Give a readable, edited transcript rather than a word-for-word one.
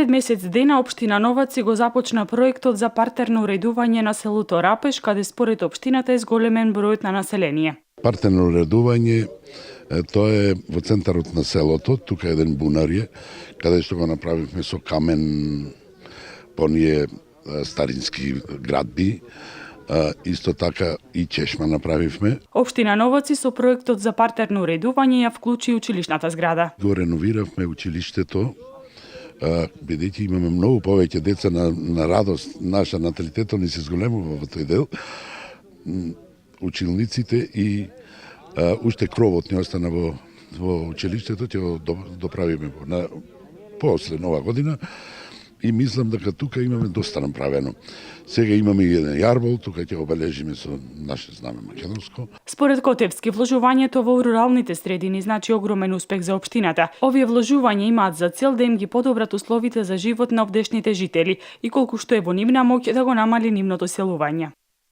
Пред месец дена општина Новаци го започна проектот за партерно уредување на селото Рапеш, каде според општината е зголемен бројот на население. Партерно уредување, тоа е во центарот на селото, тука еден бунар е, каде што го направивме со камен по ние старински градби, исто така и чешма направивме. Општина Новаци со проектот за партерно уредување ја вклучи училишната зграда. Го реновиравме училиштето, бидејќи имаме многу повеќе деца на радост, наша наталитетот ни се зголемува во тој дел. Училниците и уште кровот ни остана во училиштето, ќе го доправиме после нова година и мислам дека тука имаме доста направено. Сега имаме и еден јарбол, тука ќе обележиме со наше знаме македонско. Според Котевски, вложувањето во руралните средини значи огромен успех за општината. Овие вложувања имаат за цел да им ги подобрат условите за живот на овдешните жители и колку што е во нивна моќ да го намали нивното селување.